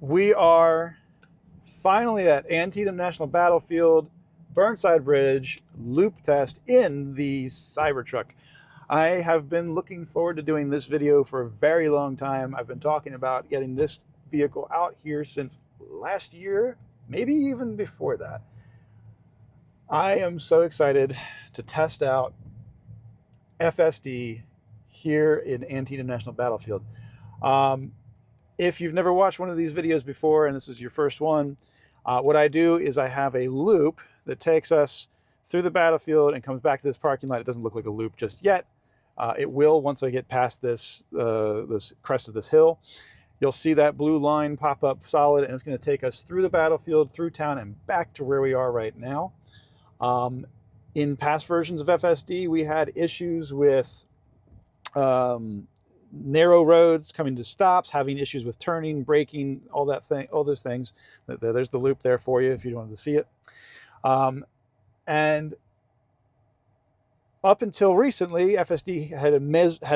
We are finally at Antietam National Battlefield, Burnside Bridge, loop test in the Cybertruck. I have been looking forward to doing this video for a very long time. I've been talking about getting this vehicle out here since last year, maybe even before that. I am so excited to test out FSD here in Antietam National Battlefield. If you've never watched one of these videos before and this is your first one, what I do is I have a loop that takes us through the battlefield and comes back to this parking lot. It doesn't look like a loop just yet. It will once I get past this crest of this hill. You'll see that blue line pop up solid, and it's going to take us through the battlefield, through town, and back to where we are right now. In past versions of FSD, we had issues with narrow roads coming to stops, having issues with turning, braking, all those things. There's the loop there for you if you wanted to see it. And up until recently, FSD had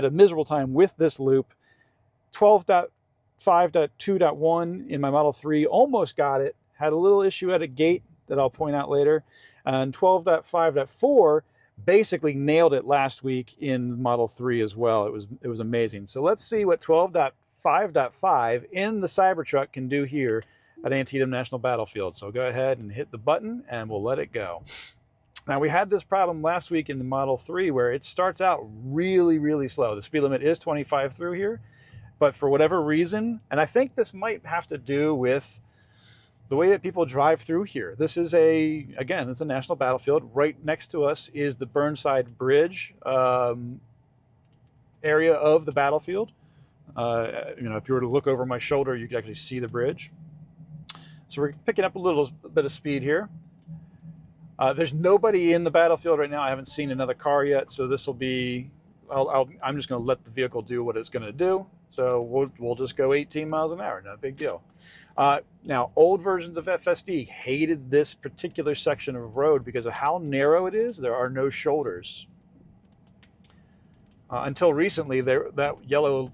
a miserable time with this loop. 12.5.2.1 in my Model 3 almost got it. Had a little issue at a gate that I'll point out later. And 12.5.4 basically nailed it last week in Model 3 as well. It was amazing. So let's see what 12.5.5 in the Cybertruck can do here at Antietam National Battlefield. So go ahead and hit the button and we'll let it go. Now, we had this problem last week in the Model 3 where it starts out really, really slow. The speed limit is 25 through here, but for whatever reason, and I think this might have to do with the way that people drive through here. This is again, it's a national battlefield. Right next to us is the Burnside Bridge area of the battlefield. If you were to look over my shoulder, you could actually see the bridge. So we're picking up a little bit of speed here. There's nobody in the battlefield right now. I haven't seen another car yet, so this will be, I'm just gonna let the vehicle do what it's gonna do. So we'll just go 18 miles an hour, no big deal. Now, old versions of FSD hated this particular section of road because of how narrow it is. There are no shoulders. Until recently, that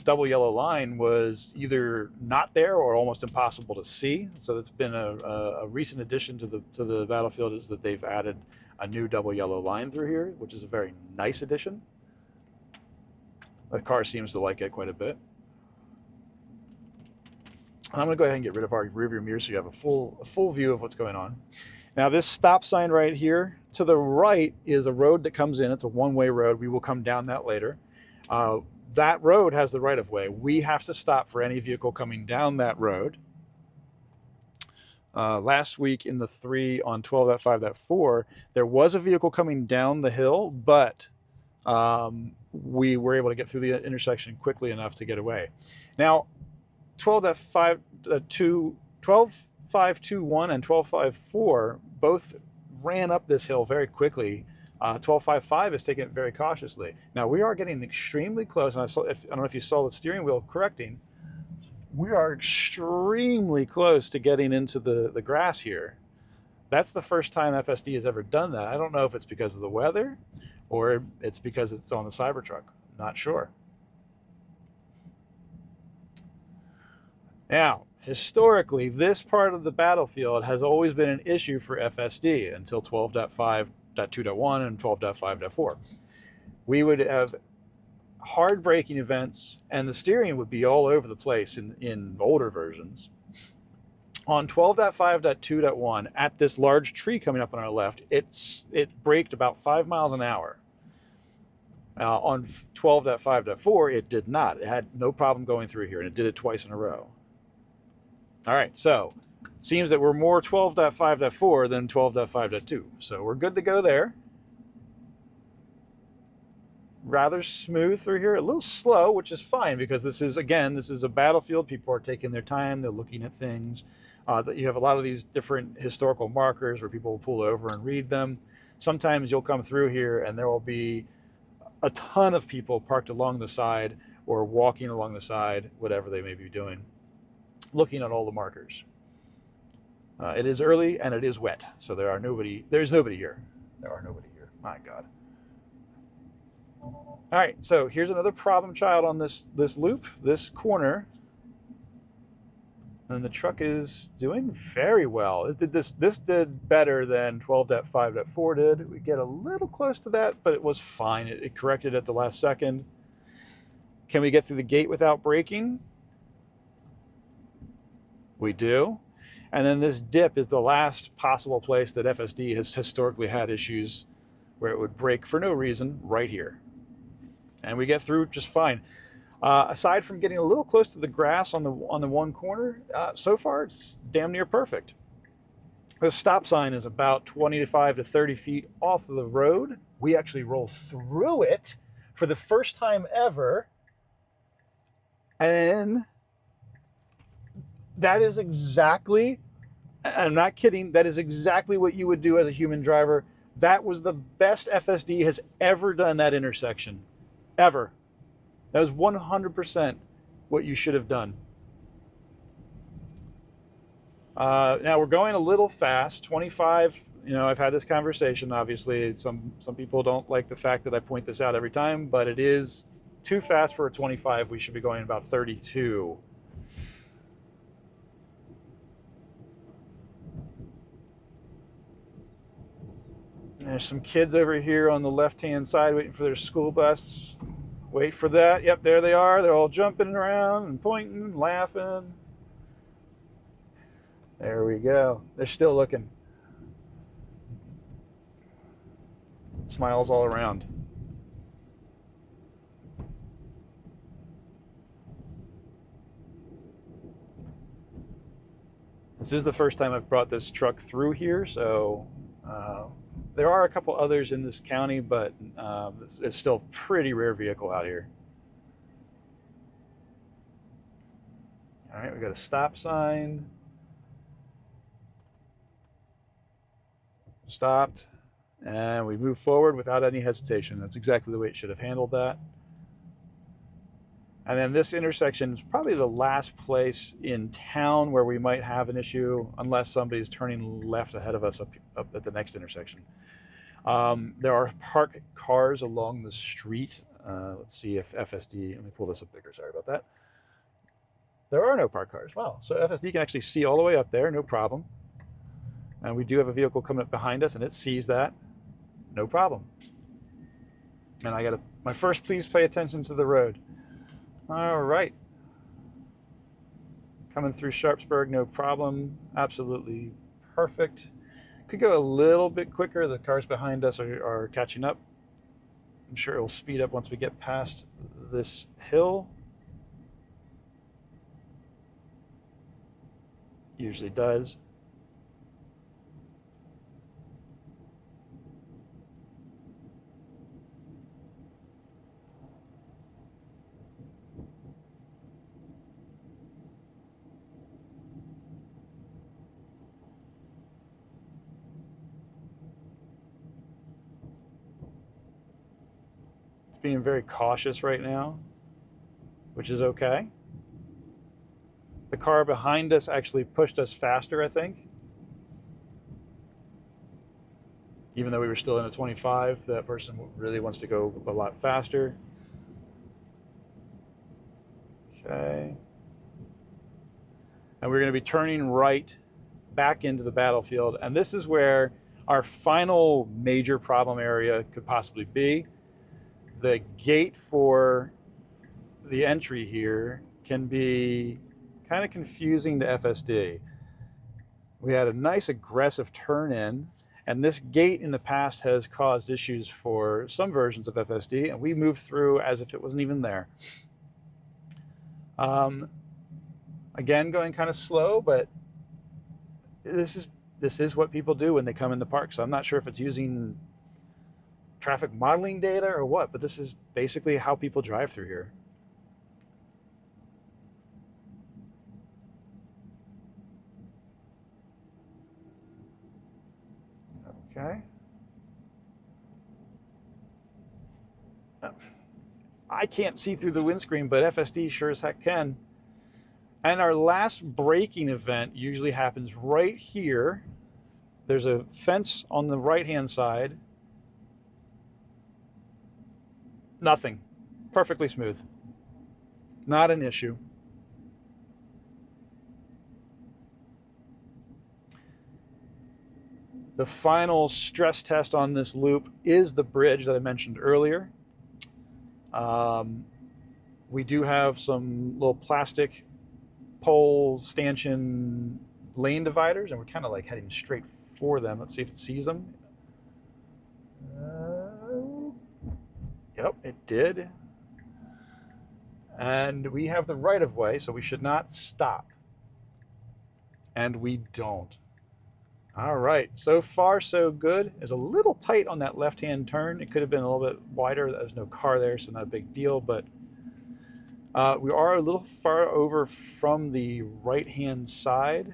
double yellow line was either not there or almost impossible to see. So it's been a recent addition to the battlefield, is that they've added a new double yellow line through here, which is a very nice addition. The car seems to like it quite a bit. I'm going to go ahead and get rid of our rearview mirror so you have a full view of what's going on. Now, this stop sign right here to the right is a road that comes in. It's a one-way road. We will come down that later. That road has the right-of-way. We have to stop for any vehicle coming down that road. Last week in the 3 on 12.5.4, there was a vehicle coming down the hill, but we were able to get through the intersection quickly enough to get away. Now, 12.5.21 and 12.5.4 both ran up this hill very quickly. 12.5.5 is taking it very cautiously. Now, we are getting extremely close, and I don't know if you saw the steering wheel correcting. We are extremely close to getting into the grass here. That's the first time FSD has ever done that. I don't know if it's because of the weather or it's because it's on the Cybertruck. Not sure. Now, historically, this part of the battlefield has always been an issue for FSD until 12.5.2.1 and 12.5.4. We would have hard braking events, and the steering would be all over the place in older versions. On 12.5.2.1, at this large tree coming up on our left, it braked about 5 miles an hour. On 12.5.4, it did not. It had no problem going through here, and it did it twice in a row. All right, so it seems that we're more 12.5.4 than 12.5.2. So we're good to go there. Rather smooth through here, a little slow, which is fine because this is a battlefield. People are taking their time. They're looking at things. You have a lot of these different historical markers where people will pull over and read them. Sometimes you'll come through here and there will be a ton of people parked along the side or walking along the side, whatever they may be doing, looking at all the markers. It is early and it is wet, so there's nobody here. My God. All right, so here's another problem child on this loop. This corner And the truck is doing very well. This did better than 12.5.4 did. We get a little close to that, but it was fine. It corrected at the last second. Can we get through the gate without braking? We do. And then this dip is the last possible place that FSD has historically had issues where it would brake for no reason, right here. And we get through just fine. Aside from getting a little close to the grass on the one corner, so far it's damn near perfect. The stop sign is about 25 to 30 feet off of the road. We actually roll through it for the first time ever. And that is exactly, I'm not kidding, that is exactly what you would do as a human driver. That was the best FSD has ever done that intersection, ever. That was 100% what you should have done. Now we're going a little fast, 25. You know, I've had this conversation, obviously. Some people don't like the fact that I point this out every time, but it is too fast for a 25. We should be going about 32. There's some kids over here on the left-hand side waiting for their school bus. Wait for that. Yep, there they are. They're all jumping around and pointing, laughing. There we go. They're still looking. Smiles all around. This is the first time I've brought this truck through here, so there are a couple others in this county, but it's still a pretty rare vehicle out here. All right, we got a stop sign. Stopped, and we move forward without any hesitation. That's exactly the way it should have handled that. And then this intersection is probably the last place in town where we might have an issue, unless somebody's turning left ahead of us up at the next intersection. There are parked cars along the street. Let's see if FSD, let me pull this up bigger, sorry about that. There are no parked cars. Wow, so FSD can actually see all the way up there, no problem. And we do have a vehicle coming up behind us, and it sees that, no problem. And I got my first, please pay attention to the road. All right. Coming through Sharpsburg, no problem. Absolutely perfect. Could go a little bit quicker. The cars behind us are catching up. I'm sure it will speed up once we get past this hill. Usually does. Being very cautious right now, which is okay. The car behind us actually pushed us faster, I think. Even though we were still in a 25, that person really wants to go a lot faster. Okay. And we're going to be turning right back into the battlefield. And this is where our final major problem area could possibly be. The gate for the entry here can be kind of confusing to FSD. We had a nice aggressive turn in, and this gate in the past has caused issues for some versions of FSD, and we moved through as if it wasn't even there. Again, going kind of slow, but this is what people do when they come in the park. So I'm not sure if it's using traffic modeling data or what, but this is basically how people drive through here. Okay. I can't see through the windscreen, but FSD sure as heck can. And our last braking event usually happens right here. There's a fence on the right-hand side. Nothing. Perfectly smooth. Not an issue. The final stress test on this loop is the bridge that I mentioned earlier. We do have some little plastic pole stanchion lane dividers, and we're kind of like heading straight for them. Let's see if it sees them. Yep, it did. And we have the right of way, so we should not stop. And we don't. All right, so far so good. It's a little tight on that left-hand turn. It could have been a little bit wider. There's no car there, so not a big deal, but we are a little far over from the right-hand side.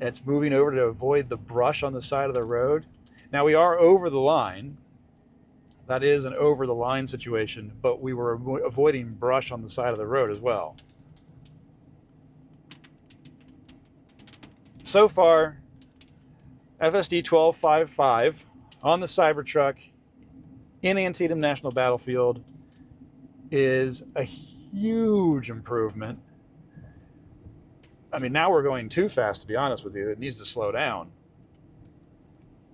It's moving over to avoid the brush on the side of the road. Now we are over the line. That is an over the line situation, but we were avoiding brush on the side of the road as well. So far, FSD 12.5.5 on the Cybertruck in Antietam National Battlefield is a huge improvement. I mean, now we're going too fast, to be honest with you. It needs to slow down.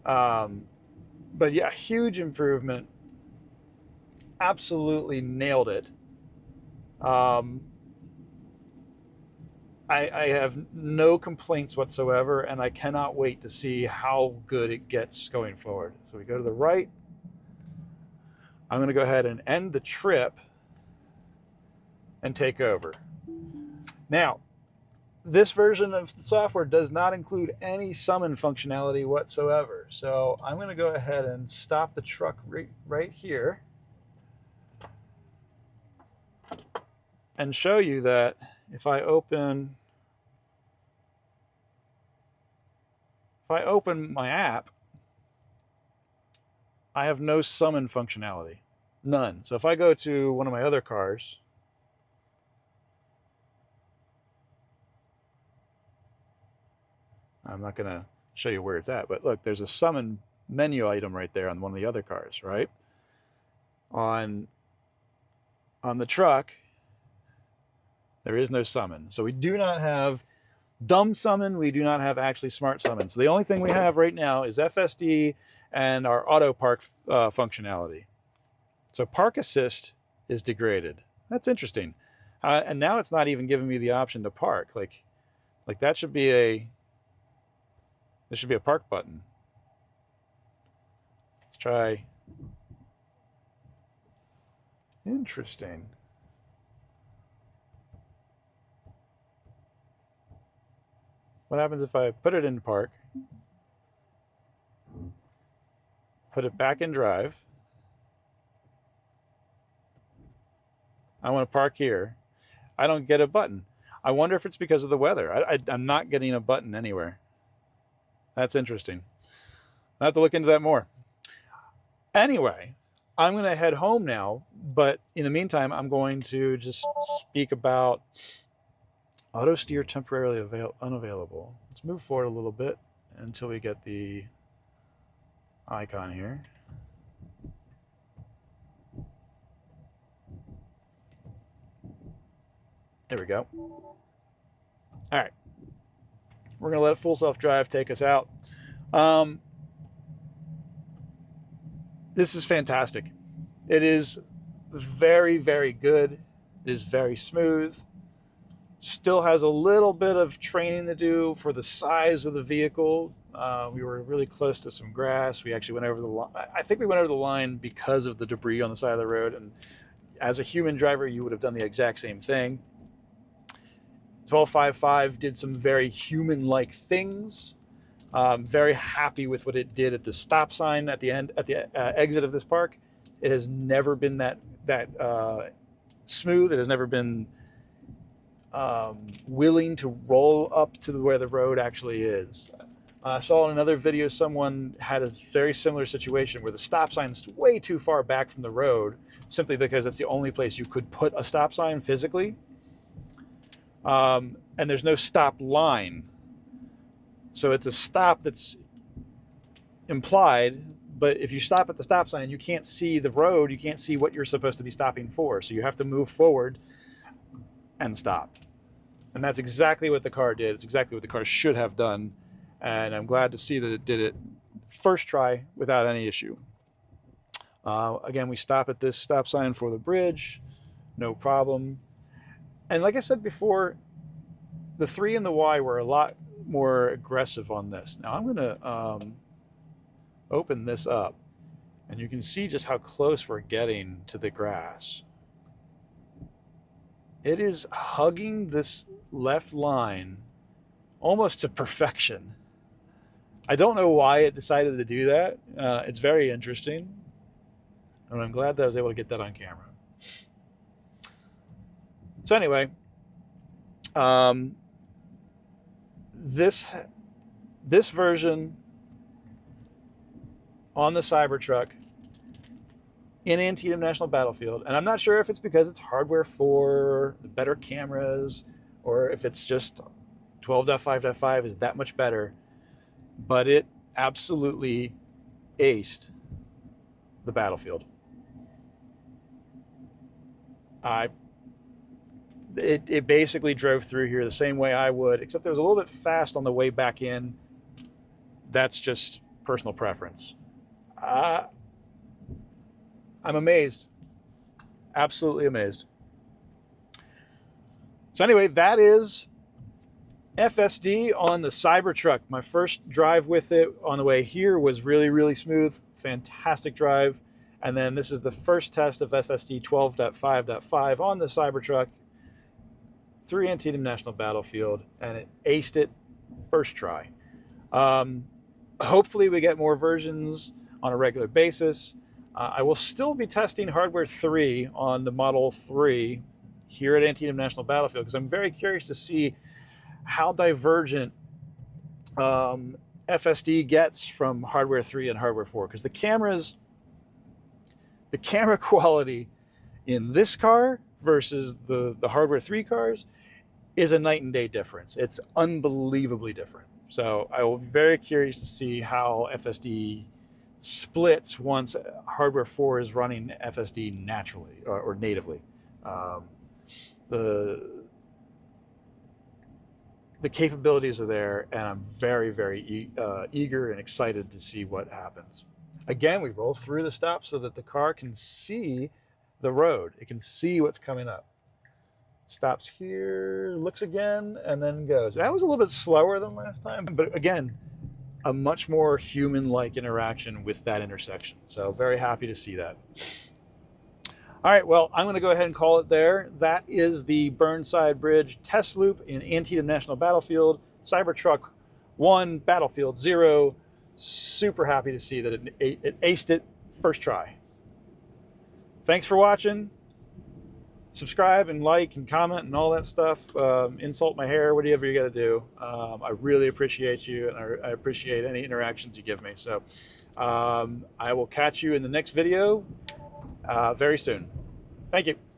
But yeah, huge improvement. Absolutely nailed it. I have no complaints whatsoever, and I cannot wait to see how good it gets going forward. So we go to the right. I'm going to go ahead and end the trip and take over. Now, this version of the software does not include any summon functionality whatsoever. So I'm going to go ahead and stop the truck right here and show you that if I open my app, I have no summon functionality. None. So if I go to one of my other cars, I'm not going to show you where it's at, but look, there's a summon menu item right there on one of the other cars, right? On the truck, there is no summon. So we do not have dumb summon. We do not have actually smart summon. So the only thing we have right now is FSD and our auto park functionality. So park assist is degraded. That's interesting. And now it's not even giving me the option to park. Like that should be there should be a park button. Let's try. Interesting. What happens if I put it in park, put it back in drive? I want to park here. I don't get a button. I wonder if it's because of the weather. I'm not getting a button anywhere. That's interesting. I'll have to look into that more. Anyway, I'm going to head home now, but in the meantime, I'm going to just speak about auto steer temporarily unavailable. Let's move forward a little bit until we get the icon here. There we go. All right. We're going to let full self-drive take us out. This is fantastic. It is very, very good. It is very smooth. Still has a little bit of training to do for the size of the vehicle. We were really close to some grass. We actually went over the line. I think we went over the line because of the debris on the side of the road. And as a human driver, you would have done the exact same thing. 12.5.5 did some very human-like things. Very happy with what it did at the stop sign at the end, at the exit of this park. It has never been that smooth. It has never been willing to roll up to where the road actually is. I saw in another video someone had a very similar situation where the stop sign is way too far back from the road, simply because it's the only place you could put a stop sign physically. And there's no stop line. So it's a stop that's implied, but if you stop at the stop sign, you can't see the road, you can't see what you're supposed to be stopping for. So you have to move forward and stop. And that's exactly what the car did. It's exactly what the car should have done. and I'm glad to see that it did it first try without any issue. Again, we stop at this stop sign for the bridge, no problem. And like I said before, the 3 and the Y were a lot more aggressive on this. Now I'm going to open this up, and you can see just how close we're getting to the grass. It is hugging this left line almost to perfection. I don't know why it decided to do that. It's very interesting, and I'm glad that I was able to get that on camera. So anyway, this version on the Cybertruck in Antietam National Battlefield, and I'm not sure if it's because it's hardware 4, the better cameras, or if it's just 12.5.5 is that much better, but it absolutely aced the battlefield. It basically drove through here the same way I would, except it was a little bit fast on the way back in. That's just personal preference. I'm amazed. Absolutely amazed. So anyway, that is FSD on the Cybertruck. My first drive with it on the way here was really, really smooth. Fantastic drive. And then this is the first test of FSD 12.5.5 on the Cybertruck through Antietam National Battlefield, and it aced it first try. Hopefully we get more versions on a regular basis. I will still be testing hardware 3 on the Model 3 here at Antietam National Battlefield, because I'm very curious to see how divergent FSD gets from hardware 3 and hardware 4, because the camera quality in this car versus the hardware 3 cars is a night and day difference. It's unbelievably different. So I will be very curious to see how FSD splits once hardware 4 is running FSD naturally or natively. The capabilities are there, and I'm very, very eager and excited to see what happens. Again, we roll through the stop so that the car can see the road. It can see what's coming up. Stops here, looks again, and then goes. That was a little bit slower than last time, but again, a much more human-like interaction with that intersection. So very happy to see that. All right, well, I'm going to go ahead and call it there. That is the Burnside Bridge test loop in Antietam National Battlefield, Cybertruck 1, Battlefield 0. Super happy to see that it aced it first try. Thanks for watching. Subscribe and like and comment and all that stuff. Insult my hair, whatever you got to do. I really appreciate you, and I appreciate any interactions you give me. So I will catch you in the next video very soon. Thank you.